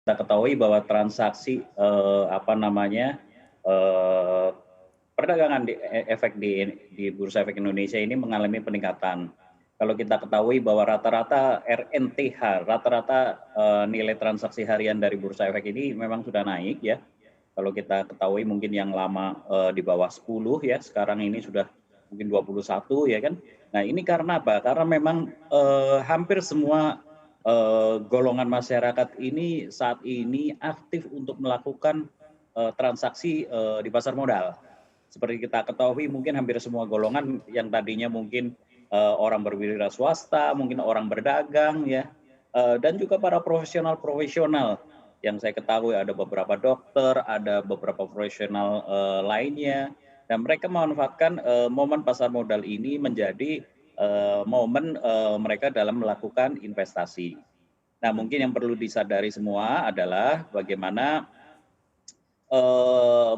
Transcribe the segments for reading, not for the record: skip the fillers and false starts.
Kita ketahui bahwa transaksi, eee, perdagangan efek di Bursa Efek Indonesia ini mengalami peningkatan. Kalau kita ketahui bahwa rata-rata RNTH, rata-rata, nilai transaksi harian dari Bursa Efek ini memang sudah naik ya. Kalau kita ketahui mungkin yang lama, di bawah 10 ya, sekarang ini sudah mungkin 21 ya kan. Nah ini karena apa? Karena memang, hampir semua golongan masyarakat ini saat ini aktif untuk melakukan, transaksi, di pasar modal. Seperti kita ketahui mungkin hampir semua golongan yang tadinya mungkin, orang berwira swasta, mungkin orang berdagang ya, dan juga para profesional-profesional yang saya ketahui ada beberapa dokter, ada beberapa profesional, lainnya, dan mereka memanfaatkan, momen pasar modal ini menjadi, momen, mereka dalam melakukan investasi. Nah, mungkin yang perlu disadari semua adalah bagaimana,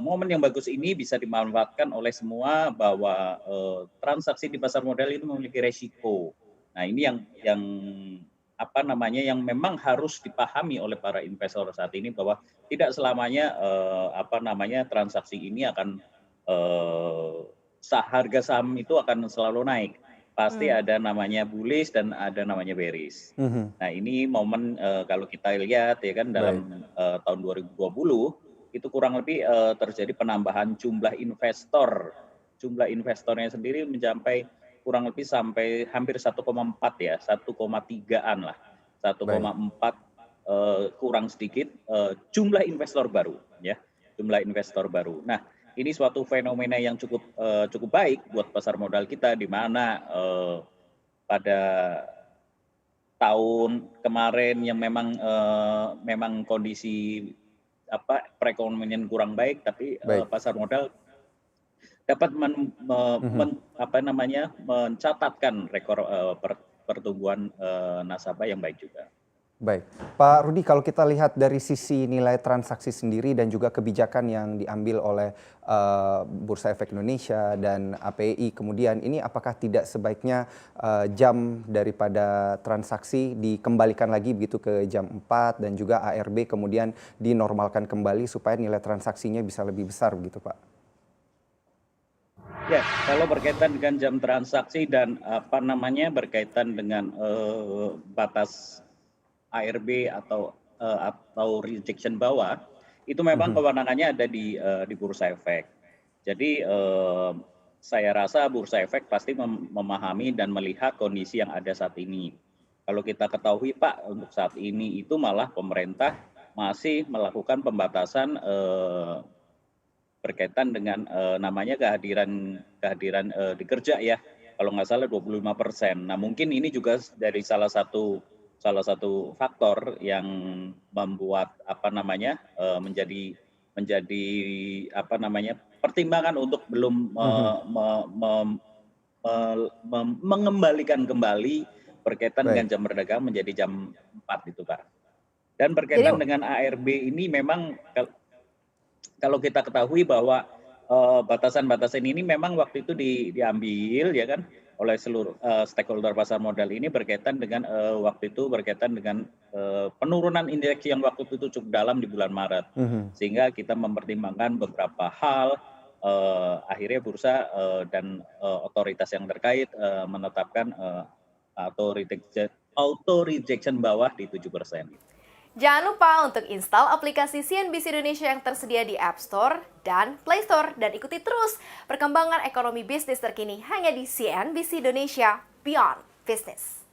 momen yang bagus ini bisa dimanfaatkan oleh semua bahwa, transaksi di pasar modal itu memiliki resiko. Nah, ini yang memang harus dipahami oleh para investor saat ini bahwa tidak selamanya, transaksi ini akan, eee, harga saham itu akan selalu naik. Pasti Mmm, ada namanya bullish dan ada namanya bearish. mhm, Nah ini momen, kalau kita lihat ya kan baik dalam, tahun 2020 itu kurang lebih, terjadi penambahan jumlah investor. Jumlah investornya sendiri mencapai kurang lebih sampai hampir 1,4 ya, 1,3-an lah, baik. 1,4, kurang sedikit, jumlah investor baru ya, jumlah investor baru. Nah, ini suatu fenomena yang cukup baik buat pasar modal kita di mana, pada tahun kemarin yang memang kondisi perekonomian kurang baik, tapi, Baik, pasar modal dapat mhm, mencatatkan rekor, pertumbuhan, nasabah yang baik juga. baik. Pak Rudi, kalau kita lihat dari sisi nilai transaksi sendiri dan juga kebijakan yang diambil oleh, Bursa Efek Indonesia dan API kemudian, ini apakah tidak sebaiknya, jam daripada transaksi dikembalikan lagi begitu ke jam 4 dan juga ARB kemudian dinormalkan kembali supaya nilai transaksinya bisa lebih besar begitu, Pak? Ya, kalau berkaitan dengan jam transaksi dan, berkaitan dengan, batas ARB atau rejection bawah, itu memang Mhm, kewenangannya ada di Bursa Efek. Jadi, saya rasa Bursa Efek pasti memahami dan melihat kondisi yang ada saat ini. Kalau kita ketahui Pak, untuk saat ini itu malah pemerintah masih melakukan pembatasan, berkaitan dengan, namanya kehadiran kehadiran, di kerja ya, kalau nggak salah 25%. Nah mungkin ini juga dari salah satu faktor yang membuat, menjadi, pertimbangan untuk belum mhm, me me mel mengembalikan kembali berkaitan dengan baik. jam berdagang menjadi jam 4 itu, Pak. Dan Jadi berkaitan dengan ARB ini memang kalau kita ketahui bahwa, batasan-batasan ini memang waktu itu diambil ya kan, oleh seluruh, stakeholder pasar modal ini berkaitan dengan, waktu itu berkaitan dengan, penurunan indeks yang waktu itu cukup dalam di bulan Maret. mhm. Sehingga kita mempertimbangkan beberapa hal, akhirnya bursa, dan, otoritas yang terkait, menetapkan, auto rejection bawah di 7%. Jangan lupa untuk install aplikasi CNBC Indonesia yang tersedia di App Store dan Play Store dan ikuti terus perkembangan ekonomi bisnis terkini hanya di CNBC Indonesia Beyond Business.